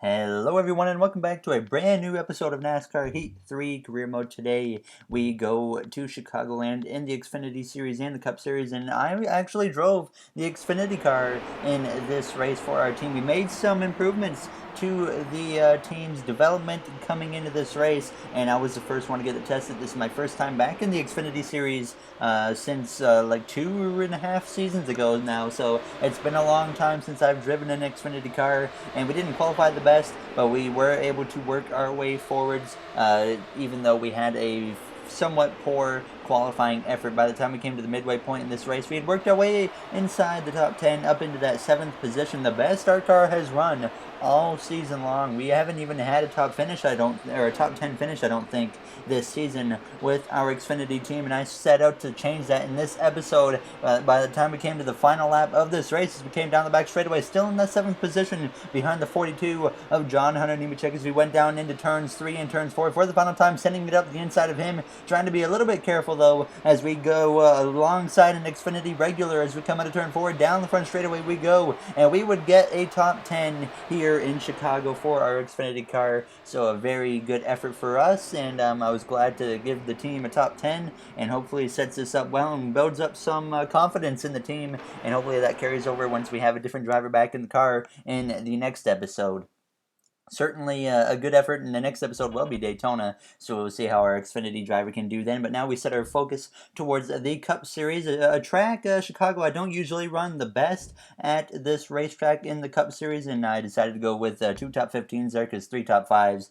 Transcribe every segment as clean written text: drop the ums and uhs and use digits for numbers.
Hello everyone and welcome back to a brand new episode of NASCAR Heat 3 Career Mode. Today we go to Chicagoland in the Xfinity Series and the Cup Series, and I actually drove the Xfinity car in this race for our team. We made some improvements to the team's development coming into this race, and I was the first one to get it tested. This is my first time back in the Xfinity Series since like 2.5 seasons ago now, so it's been a long time since I've driven an Xfinity car, and we didn't qualify the best, but we were able to work our way forwards, even though we had a somewhat poor qualifying effort. By the time we came to the midway point in this race, we had worked our way inside the top 10 up into that 7th position, the best our car has run all season long. We haven't even had a top 10 finish, I don't think, this season with our Xfinity team, and I set out to change that in this episode. By the time we came to the final lap of this race, as we came down the back straightaway, still in that 7th position behind the 42 of John Hunter Nemechek, as we went down into turns 3 and turns 4 for the final time, sending it up the inside of him, trying to be a little bit careful though as we go alongside an Xfinity regular. As we come out of turn 4, down the front straightaway we go, and we would get a top 10 here in Chicago for our Xfinity car. So a very good effort for us, and I was glad to give the team a top 10, and hopefully sets us up well and builds up some confidence in the team, and hopefully that carries over once we have a different driver back in the car in the next episode. Certainly a good effort, and the next episode will be Daytona, so we'll see how our Xfinity driver can do then. But now we set our focus towards the Cup Series, a track, Chicago, I don't usually run the best at this racetrack in the Cup Series, and I decided to go with 2 top 15s there, because 3 top 5s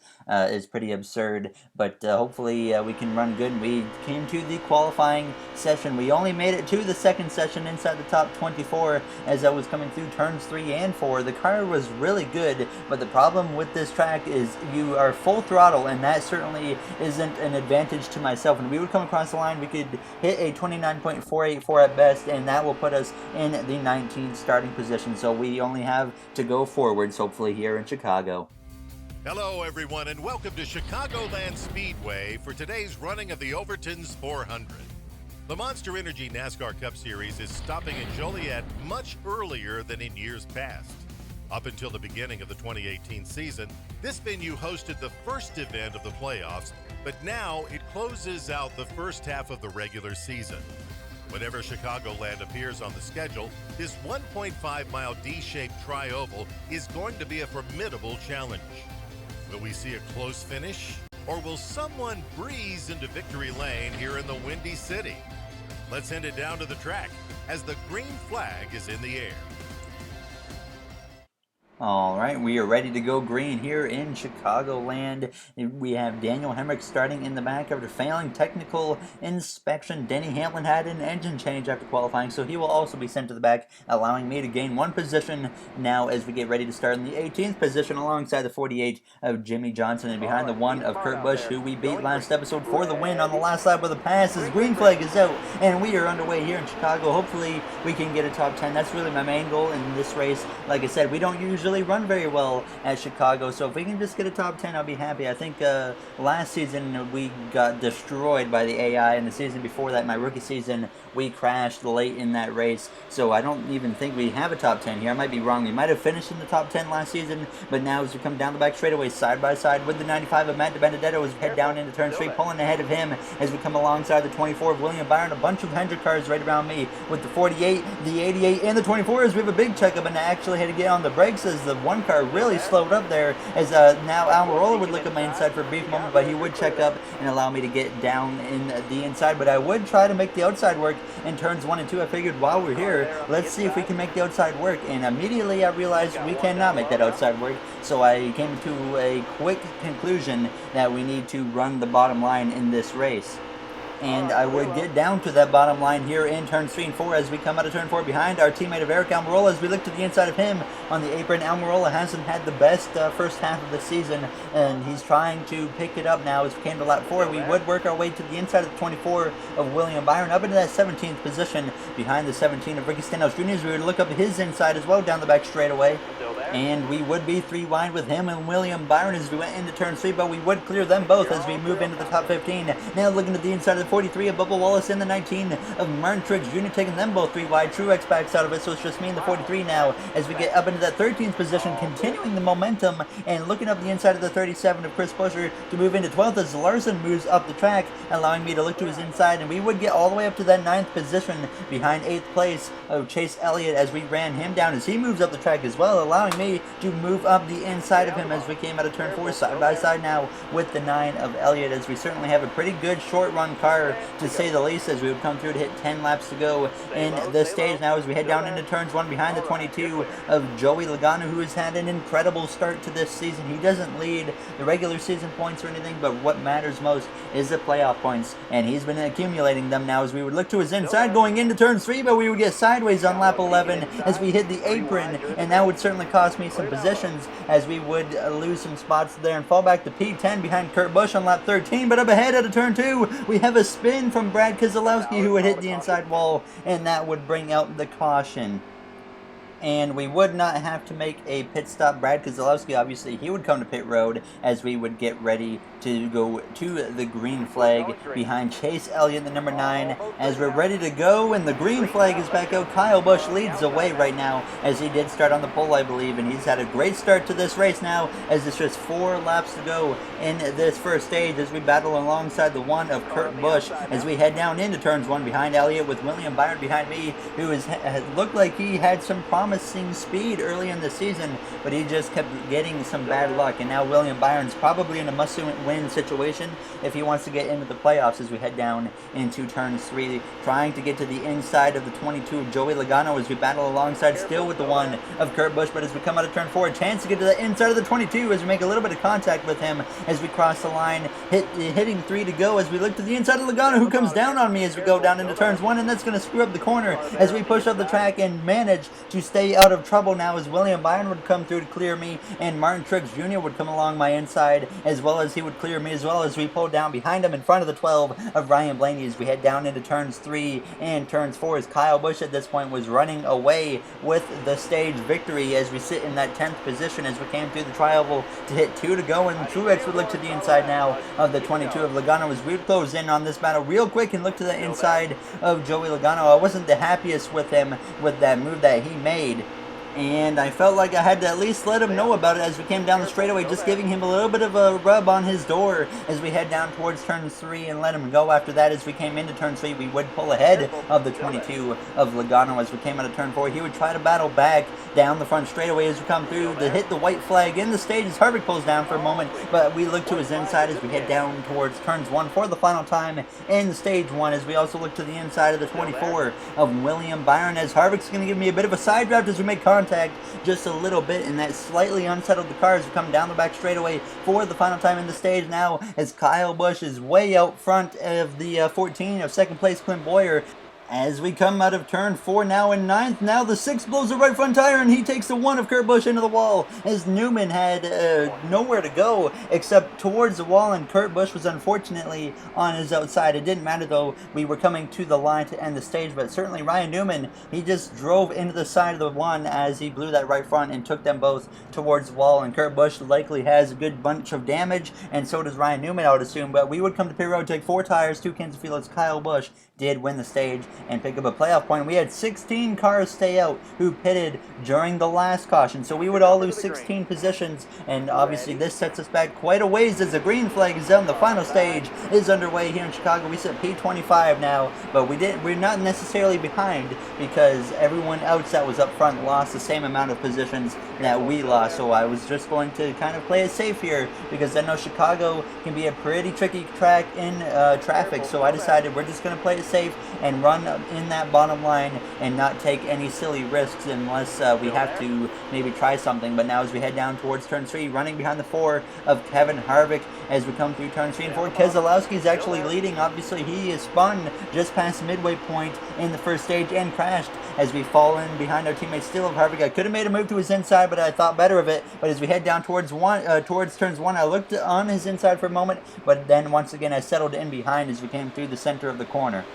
is pretty absurd. But hopefully we can run good. We came to the qualifying session. We only made it to the second session inside the top 24 as I was coming through turns 3 and 4. The car was really good, but the problem with this track is you are full throttle, and that certainly isn't an advantage to myself. When we would come across the line, we could hit a 29.484 at best, and that will put us in the 19th starting position. So we only have to go forwards, hopefully, here in Chicago. Hello, everyone, and welcome to Chicagoland Speedway for today's running of the Overton's 400. The Monster Energy NASCAR Cup Series is stopping in Joliet much earlier than in years past. Up until the beginning of the 2018 season, this venue hosted the first event of the playoffs, but now it closes out the first half of the regular season. Whenever Chicagoland appears on the schedule, this 1.5-mile D-shaped tri-oval is going to be a formidable challenge. Will we see a close finish, or will someone breeze into victory lane here in the Windy City? Let's send it down to the track as the green flag is in the air. All right, we are ready to go green here in Chicagoland. We have Daniel Hemrick starting in the back after failing technical inspection. Denny Hamlin had an engine change after qualifying, so he will also be sent to the back, allowing me to gain 1 position now as we get ready to start in the 18th position alongside the 48 of Jimmy Johnson, and behind the 1 of Kurt Busch, who we beat last episode for the win on the last lap of the pass. His green flag is out, and we are underway here in Chicago. Hopefully we can get a top 10. That's really my main goal in this race. Like I said, we don't usually run very well at Chicago, so if we can just get a top 10, I'll be happy. I think last season we got destroyed by the AI, and the season before that, my rookie season, we crashed late in that race, so I don't even think we have a top 10 here. I might be wrong. We might have finished in the top 10 last season, but now as we come down the back straightaway side by side with the 95 of Matt DiBenedetto, as we head down into turn 3, pulling ahead of him as we come alongside the 24 of William Byron. A bunch of Hendrick cars right around me with the 48, the 88, and the 24 as we have a big checkup, and I actually had to get on the brakes as the 1 car really slowed up there, as now Almirola would look at my inside for a brief moment, but he would check up and allow me to get down in the inside. But I would try to make the outside work in turns 1 and 2. I figured while we're here, let's see if we can make the outside work, and immediately I realized we cannot make that outside work, so I came to a quick conclusion that we need to run the bottom line in this race. And I would get down to that bottom line here in turns 3 and 4 as we come out of turn 4 behind our teammate of Eric Almirola. As we look to the inside of him on the apron, Almirola hasn't had the best first half of the season, and he's trying to pick it up now as we came to lap 4. We would work our way to the inside of the 24 of William Byron, up into that 17th position behind the 17 of Ricky Stenhouse Jr. as we would look up his inside as well down the back straightaway. and we would be 3 wide with him and William Byron as we went into turn 3, but we would clear them both as we move into the top 15. Now looking at the inside of the 43 of Bubba Wallace and the 19 of Martin Triggs Jr. taking them both 3 wide. Truex backs out of it, so it's just me and the 43 now as we get up into that 13th position, continuing the momentum and looking up the inside of the 37 of Chris Buescher to move into 12th as Larson moves up the track, allowing me to look to his inside, and we would get all the way up to that 9th position behind 8th place of Chase Elliott as we ran him down as he moves up the track as well, allowing me to move up the inside of him as we came out of turn 4 side by side now with the 9 of Elliott, as we certainly have a pretty good short run car to say the least, as we would come through to hit 10 laps to go in this stage now as we head down into turns 1 behind the 22 of Joey Logano, who has had an incredible start to this season. He doesn't lead the regular season points or anything, but what matters most is the playoff points, and he's been accumulating them now as we would look to his inside going into turn 3, but we would get sideways on lap 11 as we hit the apron, and that would certainly cost me some positions as we would lose some spots there and fall back to P10 behind Kurt Busch on lap 13. But up ahead at a turn 2, we have a spin from Brad Keselowski, who would hit the inside wall, and that would bring out the caution. And we would not have to make a pit stop. Brad Keselowski, obviously, he would come to pit road as we would get ready to go to the green flag behind Chase Elliott, the number 9, as we're ready to go, and the green flag is back out. Kyle Busch leads the way right now, as he did start on the pole, I believe, and he's had a great start to this race now, as it's just 4 laps to go in this first stage as we battle alongside the 1 of Kurt Busch as we head down into turns 1 behind Elliott with William Byron behind me, who looked like he had some promising speed early in the season, but he just kept getting some bad luck, and now William Byron's probably in a must-win situation if he wants to get into the playoffs as we head down into turn 3, trying to get to the inside of the 22 of Joey Logano as we battle alongside still with the 1 of Kurt Busch, but as we come out of turn 4, a chance to get to the inside of the 22 as we make a little bit of contact with him as we cross the line, hitting 3 to go as we look to the inside of Logano, who comes down on me as we go down into turns 1, and that's going to screw up the corner as we push up the track and manage to stay out of trouble now as William Byron would come through to clear me, and Martin Triggs Jr. would come along my inside as well as he would clear me, as well as we pulled down behind him in front of the 12 of Ryan Blaney as we head down into turns 3 and turns 4 as Kyle Busch at this point was running away with the stage victory as we sit in that 10th position as we came through the tri-oval to hit 2 to go, and Truex would look to the inside now of the 22 of Logano as we would close in on this battle real quick and look to the inside of Joey Logano. I wasn't the happiest with him with that move that he made, and I felt like I had to at least let him know about it as we came down the straightaway, just giving him a little bit of a rub on his door as we head down towards turn 3 and let him go. After that, as we came into turn 3, we would pull ahead of the 22 of Logano as we came out of turn 4. He would try to battle back down the front straightaway as we come through to hit the white flag in the stage as Harvick pulls down for a moment, but we look to his inside as we head down towards turns 1 for the final time in stage 1, as we also look to the inside of the 24 of William Byron as Harvick's going to give me a bit of a side draft as we make contact just a little bit, and that slightly unsettled the car as we come down the back straightaway for the final time in the stage now, as Kyle Busch is way out front of the 14 of second place Clint Boyer. As we come out of turn 4 now in 9th, now the 6 blows the right front tire and he takes the 1 of Kurt Busch into the wall as Newman had nowhere to go except towards the wall, and Kurt Busch was unfortunately on his outside. It didn't matter though, we were coming to the line to end the stage, but certainly Ryan Newman, he just drove into the side of the 1 as he blew that right front and took them both towards the wall, and Kurt Busch likely has a good bunch of damage, and so does Ryan Newman, I would assume, but we would come to pit road, take 4 tires, 2 cans of fuel as Kyle Busch did win the stage and pick up a playoff point. We had 16 cars stay out who pitted during the last caution, so we would all lose 16 positions, and obviously this sets us back quite a ways as the green flag is down. The final stage is underway here in Chicago. We sit P25 now, but we're not necessarily behind because everyone else that was up front lost the same amount of positions that we lost, so I was just going to kind of play it safe here because I know Chicago can be a pretty tricky track in traffic, so I decided we're just going to play it safe and run in that bottom line and not take any silly risks unless we have to maybe try something. But now as we head down towards turn 3, running behind the 4 of Kevin Harvick as we come through turn 3 and 4, Keselowski is actually leading. Obviously he is spun just past midway point in the first stage and crashed as we fall in behind our teammate still of Harvick. I could have made a move to his inside, but I thought better of it. But as we head down towards turns 1, I looked on his inside for a moment, but then once again I settled in behind as we came through the center of the corner.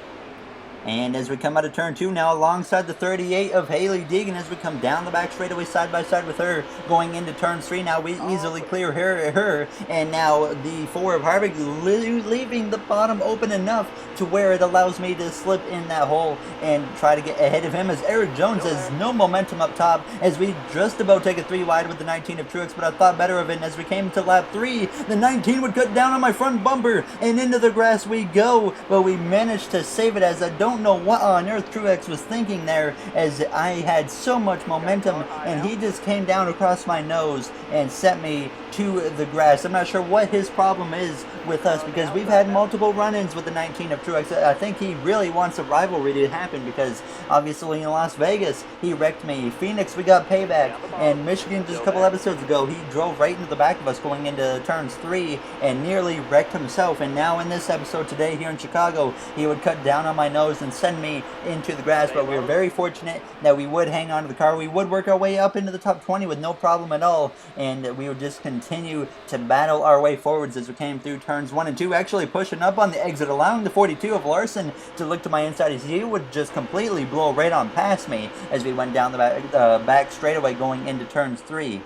And as we come out of turn 2 now alongside the 38 of Haley Deegan as we come down the back straightaway side by side with her going into turn 3. Now we easily clear her and now the 4 of Harvick leaving the bottom open enough to where it allows me to slip in that hole and try to get ahead of him as Eric Jones has no momentum up top as we just about take a 3 wide with the 19 of Truex, but I thought better of it, and as we came to lap 3 the 19 would cut down on my front bumper and into the grass we go, but we managed to save it as I don't know what on earth Truex was thinking there as I had so much momentum and he just came down across my nose and sent me to the grass. I'm not sure what his problem is with us because we've had multiple run-ins with the 19 of Truex. I think he really wants a rivalry to happen because obviously in Las Vegas he wrecked me. Phoenix we got payback, and Michigan just a couple episodes ago he drove right into the back of us going into turns 3 and nearly wrecked himself, and now in this episode today here in Chicago he would cut down on my nose and send me into the grass, but we were very fortunate that we would hang on to the car. We would work our way up into the top 20 with no problem at all, and we would just continue to battle our way forwards as we came through turns 1 and 2, actually pushing up on the exit, allowing the 42 of Larson to look to my inside as he would just completely blow right on past me as we went down the back straightaway going into turns 3.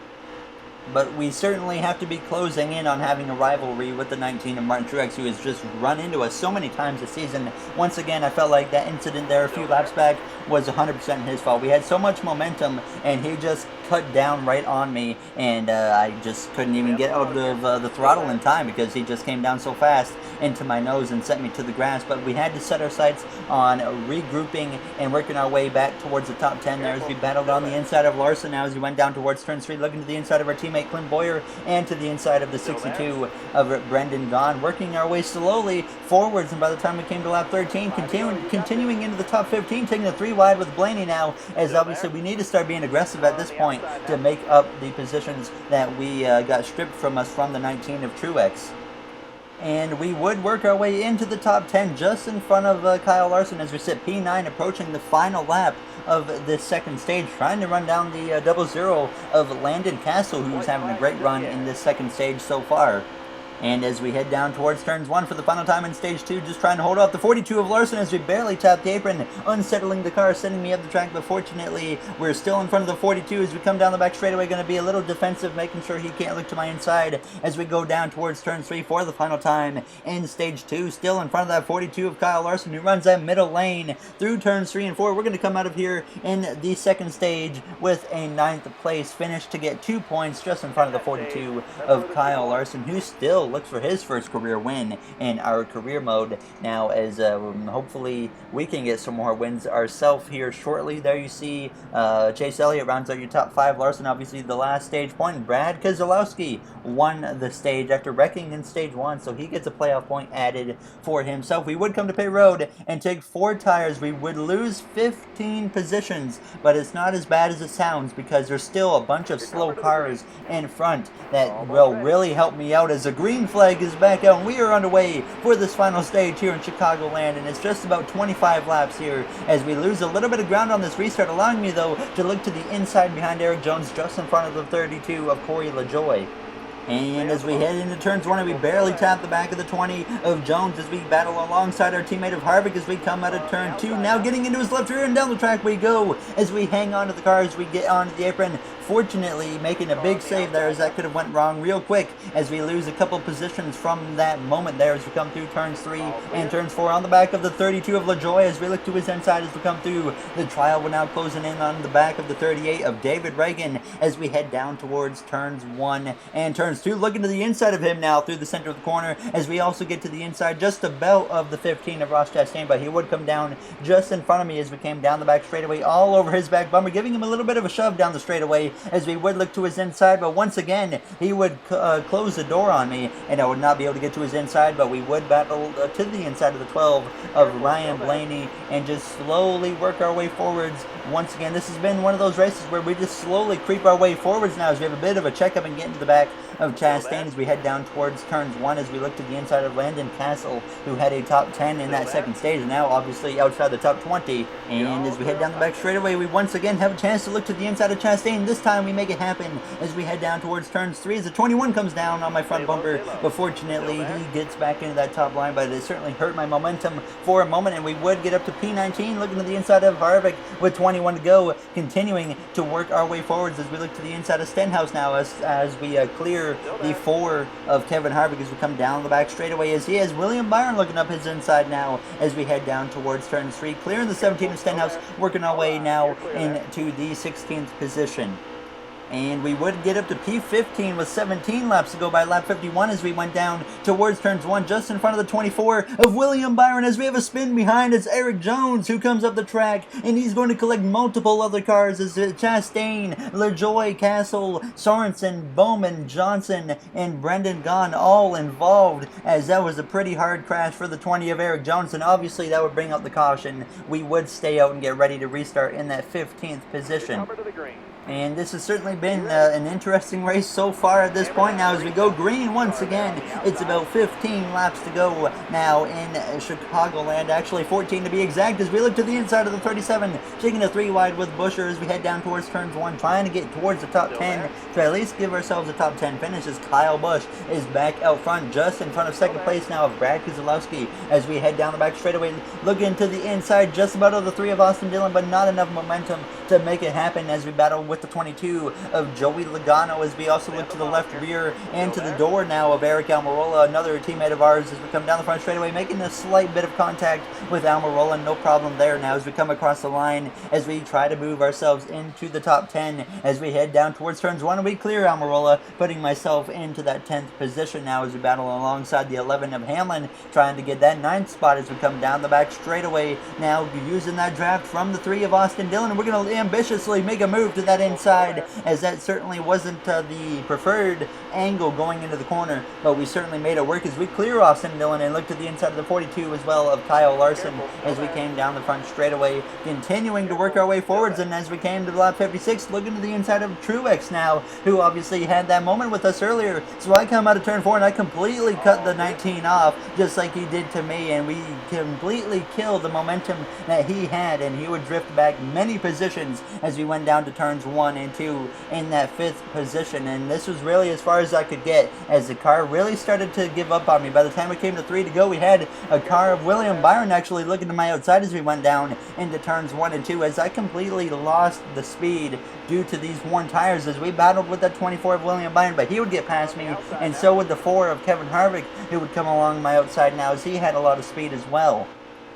But we certainly have to be closing in on having a rivalry with the 19 of Martin Truex, who has just run into us so many times this season. Once again, I felt like that incident there a few laps back was 100% his fault. We had so much momentum, and he just cut down right on me, and I just couldn't even get out of the throttle in time because he just came down so fast into my nose and sent me to the grass. But we had to set our sights on regrouping and working our way back towards the top 10 there as we battled on the inside of Larson now as we went down towards turn 3, looking to the inside of our teammate Clint Boyer and to the inside of the 62 of Brendan Gaughan, working our way slowly forwards, and by the time we came to lap 13 continuing into the top 15, taking a 3 wide with Blaney now, as obviously we need to start being aggressive at this point to make up the positions that we got stripped from us from the 19 of Truex. And we would work our way into the top 10 just in front of Kyle Larson as we sit P9 approaching the final lap of this second stage, trying to run down the 0-0 of Landon Castle, who's having a great run in this second stage so far. And as we head down towards turns 1 for the final time in stage 2, just trying to hold off the 42 of Larson as we barely tap the apron, unsettling the car, sending me up the track, but fortunately we're still in front of the 42 as we come down the back straightaway, going to be a little defensive, making sure he can't look to my inside as we go down towards turn 3 for the final time in stage 2, still in front of that 42 of Kyle Larson, who runs that middle lane through turns 3 and 4. We're going to come out of here in the second stage with a 9th place finish to get 2 points just in front of the 42 of Kyle Larson, who still looks for his first career win in our career mode now, as hopefully we can get some more wins ourselves here shortly. There you see Chase Elliott rounds out your top 5. Larson obviously the last stage point. Brad Keselowski won the stage after wrecking in stage 1, so he gets a playoff point added for himself. We would come to pit road and take 4 tires. We would lose 15 positions, but it's not as bad as it sounds because there's still a bunch of slow cars in front that will really help me out as a green flag is back out, and we are underway for this final stage here in Chicagoland, and it's just about 25 laps here as we lose a little bit of ground on this restart, allowing me though to look to the inside behind Eric Jones just in front of the 32 of Corey LaJoie. And as we head into turn 20, we barely tap the back of the 20 of Jones as we battle alongside our teammate of Harvick as we come out of turn 2. Now getting into his left rear and down the track we go as we hang on to the car as we get onto the apron. Fortunately, making a big save there as that could have went wrong real quick as we lose a couple positions from that moment there as we come through turns 3 and turns 4 on the back of the 32 of LaJoie as we look to his inside as we come through. The trial we're now closing in on the back of the 38 of David Reagan as we head down towards turns 1 and turns 2. Looking to the inside of him now through the center of the corner as we also get to the inside just about of the 15 of Ross Chastain, but he would come down just in front of me as we came down the back straightaway all over his back bumper, giving him a little bit of a shove down the straightaway as we would look to his inside, but once again he would close the door on me and I would not be able to get to his inside, but we would battle to the inside of the 12 of Ryan Blaney and just slowly work our way forwards. Once again, this has been one of those races where we just slowly creep our way forwards now as we have a bit of a checkup and get into the back of Chastain as we head down towards turns 1 as we look to the inside of Landon Castle, who had a top 10 in that second stage, now obviously outside the top 20. And as we head down the back straightaway, we once again have a chance to look to the inside of Chastain, this time time we make it happen as we head down towards turns 3 as the 21 comes down on my front bumper, but fortunately he gets back into that top line, but it certainly hurt my momentum for a moment, and we would get up to P19, looking to the inside of Harvick with 21 to go, continuing to work our way forwards as we look to the inside of Stenhouse now as we clear the 4 of Kevin Harvick as we come down the back straightaway, as he has William Byron looking up his inside now as we head down towards turn 3, clearing the 17 of Stenhouse, working our way now into the 16th position. And we would get up to P15 with 17 laps to go by lap 51 as we went down towards turns 1, just in front of the 24 of William Byron, as we have a spin behind. It's Eric Jones who comes up the track, and he's going to collect multiple other cars as Chastain, LaJoie, Castle, Sorensen, Bowman, Johnson, and Brendan Gaughan all involved, as that was a pretty hard crash for the 20 of Eric Jones, and obviously that would bring out the caution. We would stay out and get ready to restart in that 15th position. And this has certainly been an interesting race so far at this point now as we go green once again. It's about 15 laps to go now in Chicagoland, actually 14 to be exact, as we look to the inside of the 37, taking a 3 wide with Buescher as we head down towards turns 1, trying to get towards the top 10 to at least give ourselves a top 10 finish, as Kyle Busch is back out front, just in front of second place now of Brad Keselowski as we head down the back straightaway, looking to the inside just about of the 3 of Austin Dillon, but not enough momentum to make it happen as we battle with the 22 of Joey Logano, as we also look to the left rear and to the door now of Eric Almirola, another teammate of ours, as we come down the front straightaway, making a slight bit of contact with Almirola. No problem there now as we come across the line as we try to move ourselves into the top 10 as we head down towards turns 1, and we clear Almirola, putting myself into that 10th position now as we battle alongside the 11 of Hamlin, trying to get that 9th spot as we come down the back straightaway now, using that draft from the 3 of Austin Dillon, and we're going to ambitiously make a move to that inside, as that certainly wasn't the preferred angle going into the corner, but we certainly made it work as we clear Austin Dillon and look to the inside of the 42 as well of Kyle Larson as we came down the front straightaway, continuing to work our way forwards. And as we came to lap 56, looking to the inside of Truex now, who obviously had that moment with us earlier, so I come out of turn 4 and I completely cut the 19 off just like he did to me, and we completely killed the momentum that he had, and he would drift back many positions as we went down to turns 1 and 2 in that 5th position. And this was really as far as I could get as the car really started to give up on me. By the time it came to 3 to go, we had a car of William Byron actually looking to my outside as we went down into turns 1 and 2, as I completely lost the speed due to these worn tires as we battled with that 24 of William Byron, but he would get past me, and so would the 4 of Kevin Harvick, who would come along my outside now as he had a lot of speed as well.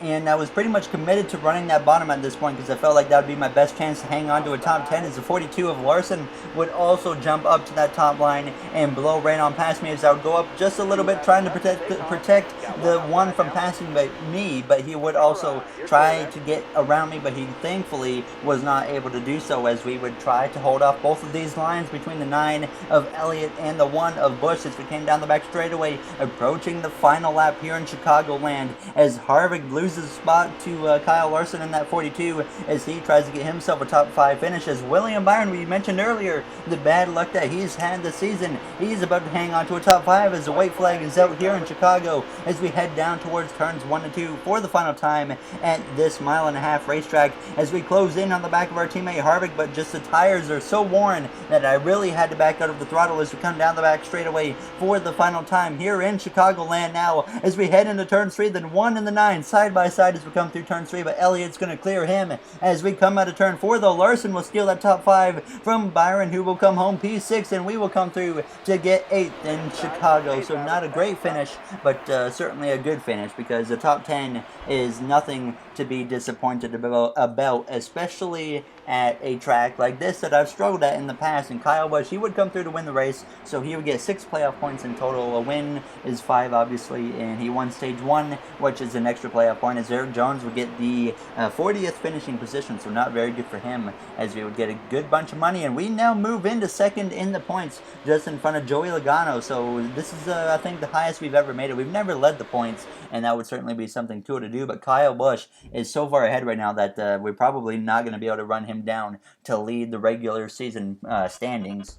And I was pretty much committed to running that bottom at this point because I felt like that would be my best chance to hang on to a top 10, as the 42 of Larson would also jump up to that top line and blow right on past me as I would go up just a little bit, trying to protect the one from passing me, but he would also try to get around me, but he thankfully was not able to do so, as we would try to hold off both of these lines between the 9 of Elliott and the 1 of Busch as we came down the back straightaway, approaching the final lap here in Chicagoland, as Harvick loses a spot to Kyle Larson in that 42 as he tries to get himself a top 5 finish, as William Byron, we mentioned earlier, the bad luck that he's had this season, he's about to hang on to a top 5 as the white flag is out here in Chicago as we head down towards turns 1 and 2 for the final time at this 1.5-mile racetrack, as we close in on the back of our teammate Harvick, but just the tires are so worn that I really had to back out of the throttle as we come down the back straightaway for the final time here in Chicagoland now, as we head into turn 3, then 1 and the 9 side by side as we come through turn 3, but Elliott's going to clear him as we come out of turn 4, though Larson will steal that top 5 from Byron, who will come home P6, and we will come through to get 8th in Chicago. So not a great finish, but certainly a good finish, because the top 10 is nothing to be disappointed about, especially at a track like this that I've struggled at in the past. And Kyle Busch, he would come through to win the race, so he would get 6 playoff points in total. A win is 5, obviously, and he won stage 1, which is an extra playoff point, as Eric Jones would get the 40th finishing position, so not very good for him, as we would get a good bunch of money. And we now move into 2nd in the points, just in front of Joey Logano, so this is, I think, the highest we've ever made it. We've never led the points, and that would certainly be something cool to do, but Kyle Busch is so far ahead right now that we're probably not going to be able to run him down to lead the regular season standings.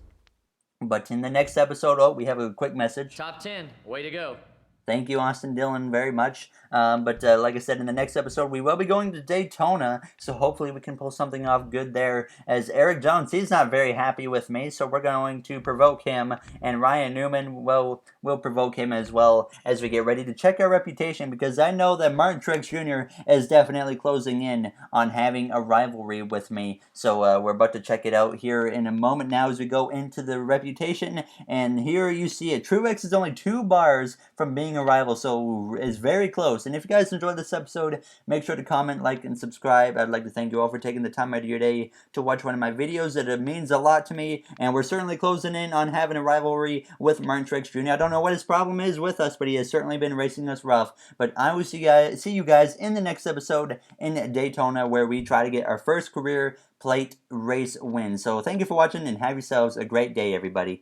But in the next episode, we have a quick message. Top 10, way to go. Thank you, Austin Dillon, very much. But like I said, in the next episode, we will be going to Daytona, so hopefully we can pull something off good there. As Eric Jones, he's not very happy with me, so we're going to provoke him, and Ryan Newman will provoke him as well as we get ready to check our reputation, because I know that Martin Truex Jr. is definitely closing in on having a rivalry with me. So we're about to check it out here in a moment now as we go into the reputation, and here you see it. Truex is only 2 bars from being a rival, so is very close. And if you guys enjoyed this episode, make sure to comment, like, and subscribe. I'd like to thank you all for taking the time out of your day to watch one of my videos. It means a lot to me, and we're certainly closing in on having a rivalry with Martin Truex Jr. I don't know what his problem is with us, but he has certainly been racing us rough. But I will see you guys in the next episode in Daytona, where we try to get our first career plate race win. So thank you for watching, and have yourselves a great day, everybody.